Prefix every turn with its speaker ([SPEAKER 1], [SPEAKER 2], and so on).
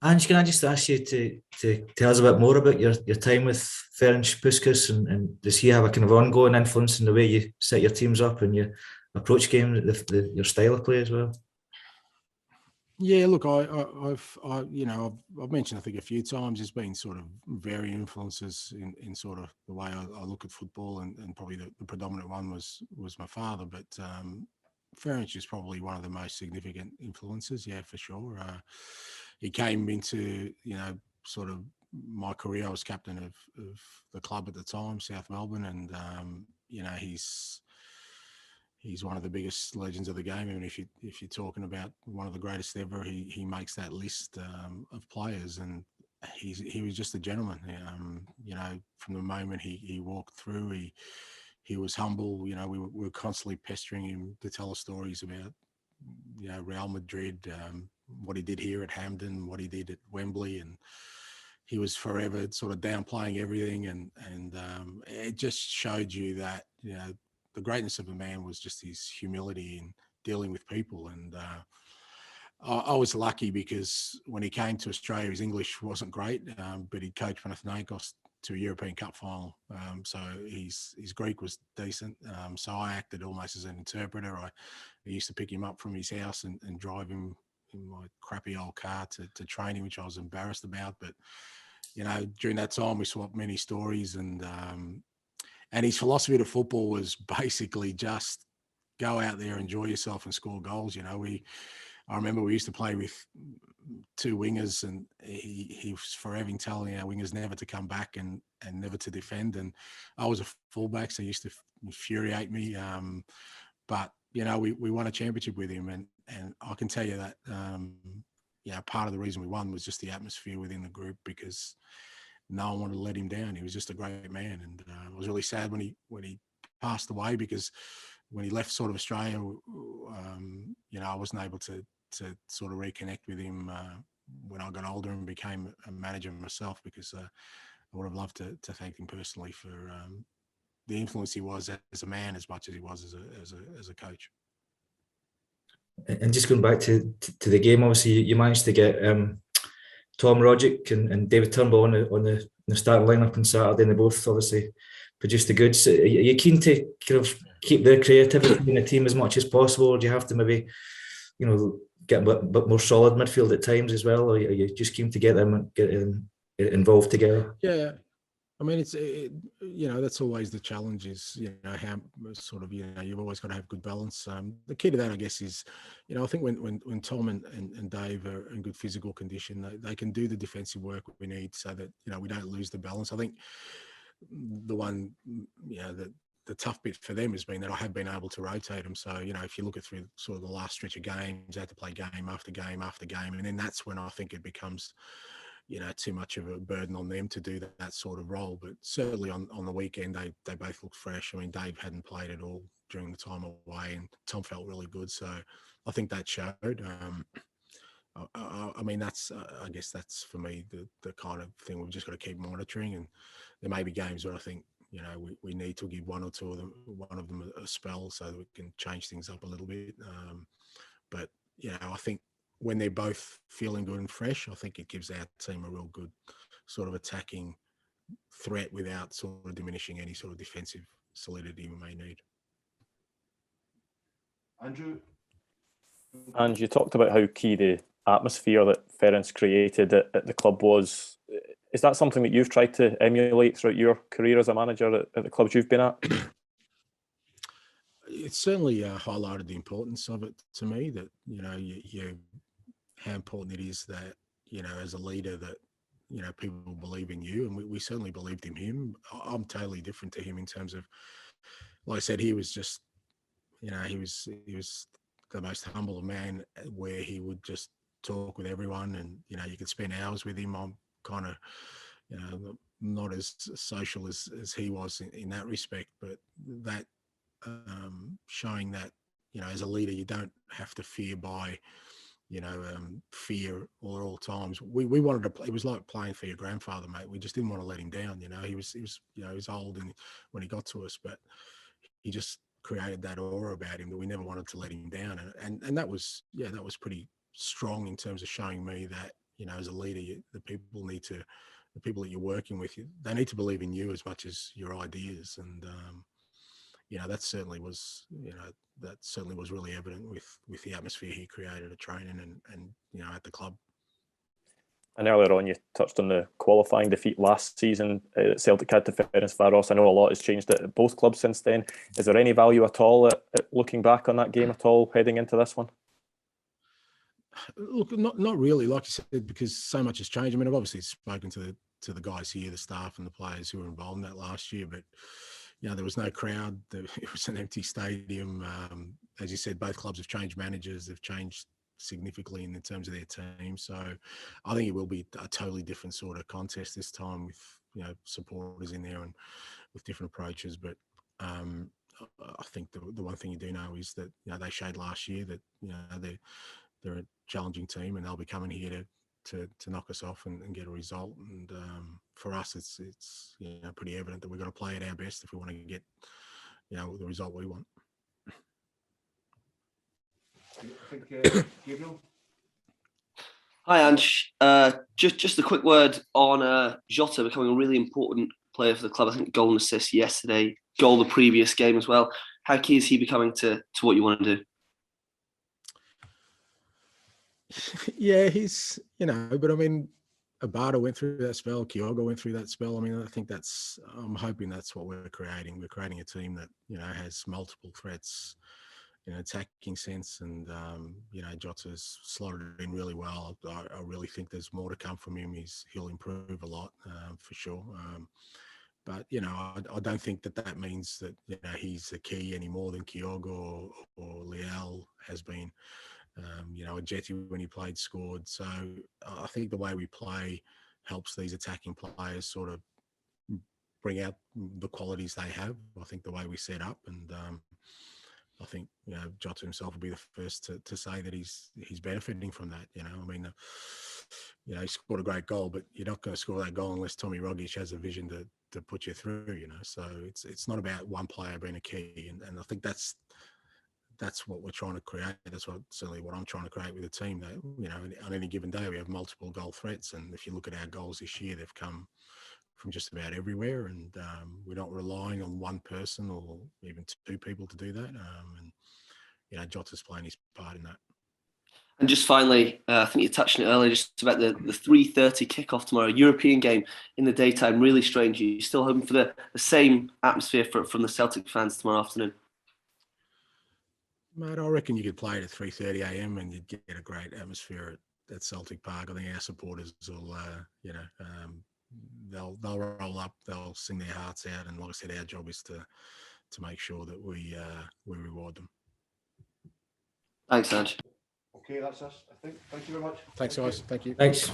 [SPEAKER 1] Ange, can I just ask you to tell us a bit more about your time with Ferenc Puskas, and does he have a kind of ongoing influence in the way you set your teams up and you approach games, your style of play as well?
[SPEAKER 2] Yeah, look, I've mentioned, I think, a few times there's been sort of varying influences in sort of the way I look at football, and probably the predominant one was my father, but Ferenc is probably one of the most significant influences, yeah, for sure. He came into, sort of my career. I was captain of the club at the time, South Melbourne, and he's one of the biggest legends of the game. Even if you're talking about one of the greatest ever, he makes that list of players, and he was just a gentleman. From the moment he walked through, he was humble. We were constantly pestering him to tell us stories about Real Madrid, what he did here at Hampden, what he did at Wembley, and he was forever sort of downplaying everything, and it just showed you that the greatness of a man was just his humility in dealing with people. And I was lucky because when he came to Australia, his English wasn't great, but he coached Panathinaikos to a European Cup final. So his Greek was decent. So I acted almost as an interpreter. I used to pick him up from his house and drive him in my crappy old car to training, which I was embarrassed about. But, during that time, we swapped many stories, and his philosophy of football was basically just go out there, enjoy yourself, and score goals. I remember we used to play with two wingers, and he was forever telling our wingers never to come back and never to defend. And I was a fullback, so he used to infuriate me. But we won a championship with him, and I can tell you that part of the reason we won was just the atmosphere within the group, because no one wanted to let him down. He was just a great man, and I was really sad when he passed away, because when he left sort of Australia, I wasn't able to sort of reconnect with him when I got older and became a manager myself, because I would have loved to thank him personally for the influence he was as a man as much as he was as a coach.
[SPEAKER 1] And just going back to the game, obviously you managed to get Tom Rogic and David Turnbull on the starting lineup on Saturday, and they both obviously produced the goods. Are you keen to kind of keep their creativity in the team as much as possible, or do you have to maybe, get a bit more solid midfield at times as well, or are you just keen to get them involved together?
[SPEAKER 2] Yeah. I mean, that's always the challenge, is, how sort of, you've always got to have good balance. The key to that, I guess, is, I think when Tom and Dave are in good physical condition, they can do the defensive work we need, so that, we don't lose the balance. I think the one, the tough bit for them has been that I have been able to rotate them. So, if you look at through sort of the last stretch of games, I had to play game after game after game. And then that's when I think it becomes, too much of a burden on them to do that sort of role. But certainly on the weekend, they both looked fresh. I mean, Dave hadn't played at all during the time away, and Tom felt really good. So I think that showed. I mean, that's, I guess that's for me, the kind of thing we've just got to keep monitoring. And there may be games where I think, we need to give one of them a spell, so that we can change things up a little bit. But, I think when they're both feeling good and fresh, I think it gives our team a real good sort of attacking threat without sort of diminishing any sort of defensive solidity we may need.
[SPEAKER 3] Andrew?
[SPEAKER 4] And you talked about how key the atmosphere that Ferenc created at the club was. Is that something that you've tried to emulate throughout your career as a manager at the clubs you've been at?
[SPEAKER 2] It's certainly highlighted the importance of it to me, that, how important it is that, as a leader, that, people believe in you. And we certainly believed in him. I'm totally different to him in terms of, like I said, he was just, he was the most humble man, where he would just talk with everyone, and, you could spend hours with him. I'm kind of, not as social as he was in that respect, but that showing that, as a leader, you don't have to fear by, fear at all times. We wanted to play. It was like playing for your grandfather, mate. We just didn't want to let him down. He was he was old and when he got to us, but he just created that aura about him that we never wanted to let him down. And that was pretty strong in terms of showing me that, as a leader, the people that you're working with, they need to believe in you as much as your ideas. And, that certainly was really evident with the atmosphere he created at training and at the club.
[SPEAKER 4] And earlier on, you touched on the qualifying defeat last season Celtic had to Ferencvaros. I know a lot has changed at both clubs since then. Is there any value at all at looking back on that game at all, heading into this one?
[SPEAKER 2] Look, not really, like you said, because so much has changed. I mean, I've obviously spoken to the guys here, the staff and the players who were involved in that last year, but there was no crowd. It was an empty stadium. As you said, both clubs have changed managers. They've changed significantly in terms of their team. So I think it will be a totally different sort of contest this time with, supporters in there and with different approaches. But I think the one thing you do know is that, they showed last year that, they're a challenging team and they'll be coming here to knock us off and get a result. And for us, it's pretty evident that we've got to play at our best if we want to get, the result we want.
[SPEAKER 3] I think, Gabriel?
[SPEAKER 5] Hi, Ange. Just a quick word on Jota becoming a really important player for the club. I think goal and assist yesterday, goal the previous game as well. How key is he becoming to what you want to do?
[SPEAKER 2] Yeah, he's, but I mean, Abada went through that spell, Kyogo went through that spell. I mean, I think I'm hoping that's what we're creating. We're creating a team that, has multiple threats in an attacking sense. And, Jota's slotted in really well. I really think there's more to come from him. He'll improve a lot, for sure. But, I don't think that means that, he's the key any more than Kyogo or Leal has been. Ajeti, when he played, scored. So I think the way we play helps these attacking players sort of bring out the qualities they have. I think the way we set up, and I think Jota himself will be the first to say that he's benefiting from that. I mean, he scored a great goal, but you're not going to score that goal unless Tommy Rogic has a vision to put you through. So it's not about one player being a key, and I think that's what we're trying to create. That's certainly what I'm trying to create with the team. That on any given day we have multiple goal threats, and if you look at our goals this year, they've come from just about everywhere, and we're not relying on one person or even two people to do that. And Jota's playing his part in that.
[SPEAKER 5] And just finally, I think you touched on it earlier, just about the 3:30 kickoff tomorrow, European game in the daytime. Really strange. You're still hoping for the same atmosphere from the Celtic fans tomorrow afternoon?
[SPEAKER 2] Mate, I reckon you could play it at 3:30 a.m. and you'd get a great atmosphere at Celtic Park. I think our supporters will, they'll roll up, they'll sing their hearts out, and like I said, our job is to make sure that we reward them.
[SPEAKER 5] Thanks, Ange.
[SPEAKER 3] Okay, that's us, I think. Thank you very much.
[SPEAKER 2] Thanks, guys. Thank you.
[SPEAKER 1] Thanks.